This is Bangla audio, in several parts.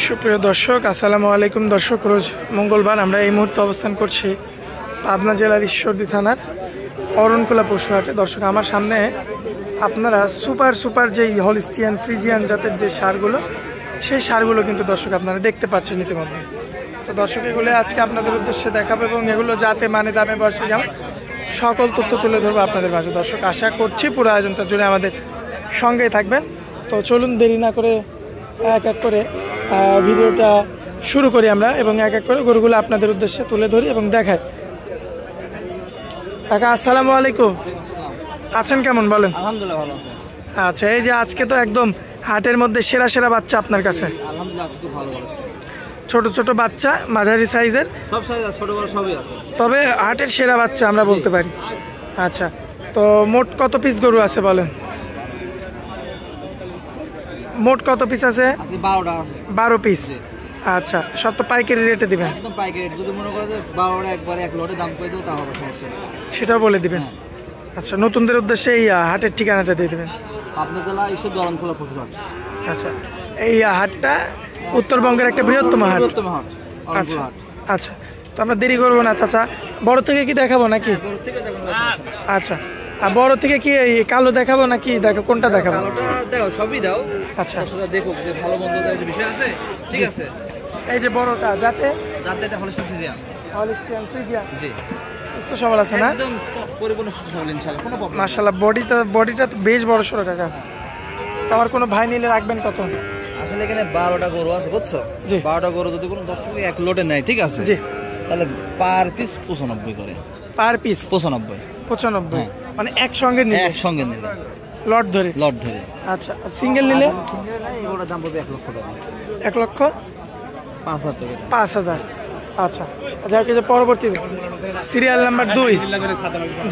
সুপ্রিয় দর্শক, আসসালামু আলাইকুম। দর্শক, রোজ মঙ্গলবার আমরা এই মুহূর্তে অবস্থান করছি পাবনা জেলার ঈশ্বরদী থানার অরণকুলা পশুহাটে। দর্শক, আমার সামনে আপনারা সুপার যেই হলিস্টিয়ান ফ্রিজিয়ান জাতের যে সারগুলো, সেই সারগুলো কিন্তু দর্শক আপনারা দেখতে পাচ্ছেন ইতিমধ্যে। তো দর্শক, এগুলো আজকে আপনাদের উদ্দেশ্যে দেখাবো এবং এগুলো যাতে মানে দামে বয়সে যেমন সকল তথ্য তুলে ধরবো আপনাদের মাঝে। দর্শক, আশা করছি পুরো আয়োজনটা জুড়ে আমাদের সঙ্গেই থাকবেন। তো চলুন দেরি না করে এক এক করে ভিডিওটা শুরু করি আমরা এবং এক এক করে গরুগুলো আপনাদের উদ্দেশ্যে তুলে ধরি এবং দেখাই। কাকা, আসসালামু আলাইকুম। আছেন কেমন বলেন? আলহামদুলিল্লাহ ভালো আছে। আচ্ছা, এই যে আজকে তো একদম হাটের মধ্যে সেরা বাচ্চা আপনার কাছে। আলহামদুলিল্লাহ আজকে খুব ভালো আছে। ছোট বাচ্চা, মাঝারি সাইজের, সব সাইজ আছে, ছোট বড় সবই আছে। তবে হাটের সেরা বাচ্চা আমরা বলতে পারি। আচ্ছা, তো মোট কত পিস গরু আছে বলেন? মোট কত পিস আছে? 12টা আছে। 12 পিস। আচ্ছা, সব তো পাইকারি রেটে দিবেন? একদম পাইকারি রেট। যদি মনে করে যে 12টা একবারে এক লটে দাম করে দেবো তা হবে, সমস্যা নেই। সেটাও বলে দিবেন। আচ্ছা, নতুনদের উদ্দেশ্যে এই হাটের ঠিকানাটা দিয়ে দেবেন। পাবনা জেলা ঈশ্বরদী অরণকুলা পশুহাট। আচ্ছা, এই হাটটা উত্তরবঙ্গের একটা বৃহত্তম হাট। বৃহত্তম হাট, আচ্ছা অরণকুলা হাট। আচ্ছা, তো আমরা দেরি করবো না চাচা, বড় থেকে কি দেখাবো নাকি? বড় থেকে দেখুন। আচ্ছা, আর বড় থেকে কি এই কালো দেখাবো নাকি কোনটা দেখাবো? কালোটা দাও, সবই দাও। আচ্ছা, সেটা দেখো যে ভালো মন্দ একটা বিষয় আছে, ঠিক আছে। এই যে বড়টা যাতে এটা হলিস্টিয়ান ফ্রিজিয়ান। Holstein Friesian. জি, সুস্থ সবল আছে না? একদম পরিপূর্ণ সুস্থ সবল ইনশাআল্লাহ, কোনো প্রবলেম। মাশাআল্লাহ, বডিটা তো বেশ বড় সড়ো কাকা। তো আমার কোনো ভাই নিলে রাখবেন কত? আসলে এখানে 12টা গরু আছে, বুঝছো? জি। 12টা গরু যদি কোনো দর্শক এক লোটে নেয়, ঠিক আছে, জি, তাহলে পার পিস 95 করে। Per piece 95। 95, মানে একসঙ্গে নিলে? একসঙ্গে নিলে, লট ধরে। লট ধরে। আচ্ছা, আর সিঙ্গেল নিলে? এগুলোর দাম পড়বে 1 লক্ষ টাকা। 1 লক্ষ 5,000 টাকা। 5,000। আচ্ছা, যাই হোক, পরবর্তীতে সিরিয়াল নাম্বার 2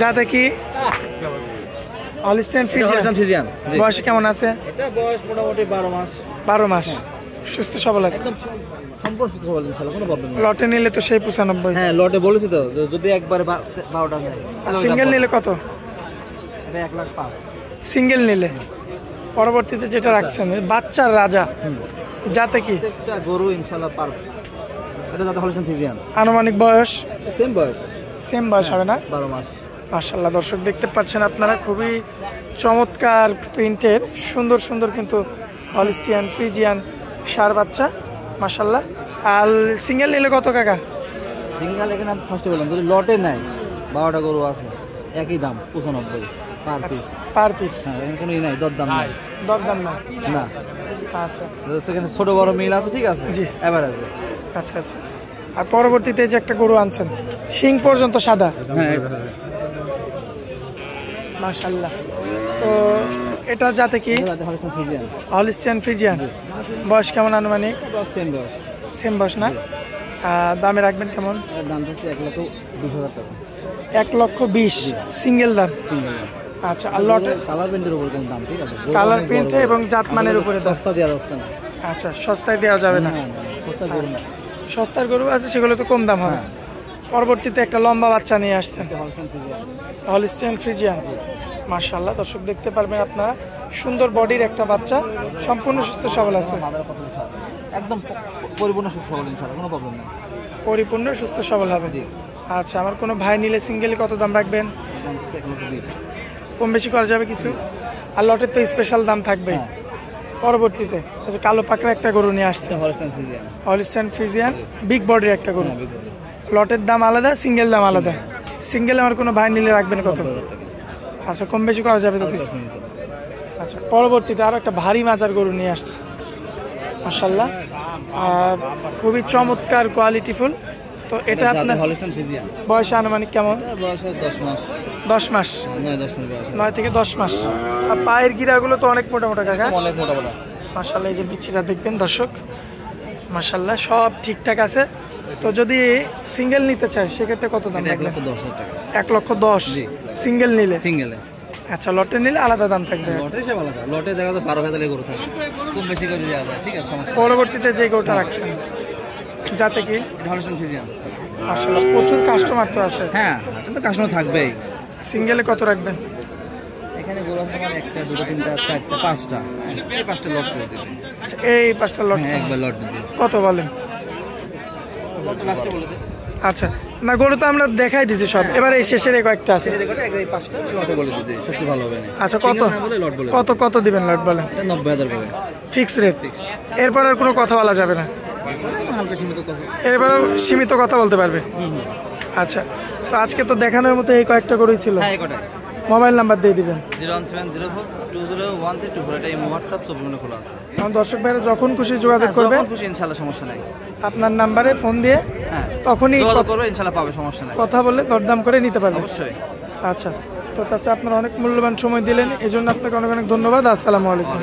যাতে কি হলিস্টিয়ান ফ্রিজিয়ান। বয়স কেমন আছে? এটা বয়স মোটামুটি 12 মাস। 12 মাস। সুস্থ সবল আছে? একদম সম্পূর্ণ সুস্থ সবল ইনশাআল্লাহ, কোনো প্রবলেম নেই। লটে নিলে তো সেই 95। হ্যাঁ, লটে বলেছি তো, যদি একবারে 12টা নেয়। আর সিঙ্গেল নিলে কত? এটা 1,05,000। সিঙ্গেল নিলে পরবর্তীতে যেটা রাখছেন বাচ্চার রাজা, যাতে কি একটা গরু ইনশাআল্লাহ পারবে। এটা যাতে হলিস্টিয়ান ফ্রিজিয়ান। আনুমানিক বয়স? সেম বয়স হবে না? 12 মাস। মাশাআল্লাহ, দর্শক দেখতে পাচ্ছেন আপনারা, খুবই চমৎকার প্রিন্টের সুন্দর কিন্তু হলিস্টিয়ান ফ্রিজিয়ান সার বাচ্চা, মাশাআল্লাহ। আর সিঙ্গেল নিলে কত কাকা? সিঙ্গেল এখানে আমি ফার্স্টে বললাম, যদি লটে নেয় 12টা গরু আছে, একই দাম 95 পার পিস। Per piece? হ্যাঁ, এখানে কোনো নাই, দরদাম নাই। দরদাম না? না। আচ্ছা, সেখানে ছোট বড় মিল আছে, ঠিক আছে। জি, এভারেজে। আচ্ছা। আর পরবর্তীতে যে একটা গরু আনছেন, শিং পর্যন্ত সাদা। হ্যাঁ, মাশাআল্লাহ। তো এটা যাতে কি হলিস্টিয়ান ফ্রিজিয়ান। বয়স কেমন আনুমানিক? সেম বয়স না? দামে রাখবেন কেমন? দাম হচ্ছে 1,20,000 টাকা। 1,20,000 সিঙ্গেল দাম? আচ্ছা, আর লটে কালার প্রিন্টের উপর দাম, ঠিক আছে। কালার প্রিন্ট এবং জাতমানের উপরে সস্তা দেওয়া যাচ্ছে না। আচ্ছা, সস্তায় দেওয়া যাবে না? সস্তার গরু আছে, সেগুলো তো কম দাম হবে। পরবর্তীতে একটা লম্বা বাচ্চা নিয়ে আসছেন, হলিস্টিয়ান ফ্রিজিয়ান। মাশাআল্লাহ, দর্শক দেখতে পারবেন আপনারা, সুন্দর বডির একটা বাচ্চা, সম্পূর্ণ সুস্থ সবল আছে। একদম পরিপূর্ণ সুস্থ সবল ইনশাআল্লাহ, কোনো প্রবলেম নেই। পরিপূর্ণ সুস্থ সবল হবে। আচ্ছা, আমার কোনো ভাই নিলে সিঙ্গেলে কত দাম রাখবেন? কম বেশি করা যাবে কিছু? আর লটের তো স্পেশাল দাম থাকবে। পরবর্তীতে কালো পাকড়া একটা গরু নিয়ে আসছে, হলিস্টিয়ান ফ্রিজিয়ান, বিগ বডির একটা গরু। লটের দাম আলাদা, সিঙ্গেল দাম আলাদা। সিঙ্গেল আমার কোনো ভাই নিলে রাখবেন কত? আচ্ছা, কম বেশি করা যাবে তো কিছু? আচ্ছা, পরবর্তীতে আরো একটা ভারী মাজার গরু নিয়ে আসছে, মাশাআল্লাহ, খুবই চমৎকার কোয়ালিটিফুল। তো এটা আপনার বয়স আনুমানিক কেমন? 10 মাস। 9 থেকে 10 মাস। আর পায়ের গিরাগুলো তো অনেক মোটা কাকা। মাশাআল্লাহ, এই যে বিচিটা দেখবেন দর্শক, মাশাআল্লাহ সব ঠিকঠাক আছে। তো যদি সিঙ্গেল নিতে চাই সেক্ষেত্রে কত দাম? 1,10,000 টাকা। 1,10,000 সিঙ্গেল নিলে? সিঙ্গেলে। আচ্ছা, লটে নিলে আলাদা দাম থাকবে? লটে দেখা যায় 12,000 গরু থাকে, কম বেশি করে দেওয়া যায়, ঠিক আছে, সমস্যা। পরবর্তীতে যে গরুটা রাখছেন যাতে কি হলিস্টিয়ান ফ্রিজিয়ান। মাশাআল্লাহ, প্রচুর কাস্টমার তো আছে। হ্যাঁ, তো কাস্টমার থাকবেই। সিঙ্গেলে কত রাখবেন? এখানে গরু আছে আমার একটা দুটো তিনটা চারটা পাঁচটা, এই পাঁচটা লট করে দেবে। আচ্ছা, এই 5টা লট হ্যাঁ একবার লট দেবে। কত বলেন? লাস্টে বলে দে। আচ্ছা, না গরু তো আমরা দেখাই দিছি সব, এবার এই শেষের এই কয়েকটা আছে। এই রেকর্ডে এই পাঁচটা লটে বলে দিতে সবচেয়ে ভালো হবে না। আচ্ছা, কত সিঙ্গেল না বলে লট বলে কত কত দিবেন লট বলেন? এটা 90,000 করে ফিক্স রেট, এরপর আর কোনো কথা বলা যাবে না? হালকা সীমিত কথা। এরপরেও সীমিত কথা বলতে পারবে। আচ্ছা, তো আজকে তো দেখানোর মতো এই কয়েকটা গরুই ছিল। হ্যাঁ এই কটাই। মোবাইল নাম্বার দিয়ে দিবেন। 01704201324, এটা এই হোয়াটসঅ্যাপ সব বিভিন্ন খোলা আছে। আমার দর্শক ভাইরা যখন খুশি যোগাযোগ করবে, যখন খুশি ইনশাআল্লাহ, সমস্যা নাই। আপনার নাম্বারে ফোন দিয়ে হ্যাঁ তখনই যোগাযোগ করবে, ইনশাআল্লাহ পাবে, সমস্যা নাই। কথা বলে দরদাম করে নিতে পারবেন। অবশ্যই। আচ্ছা, তো চাচা আপনারা অনেক মূল্যবান সময় দিলেন, এই জন্য আপনাকে অনেক অনেক ধন্যবাদ। আসসালামু আলাইকুম।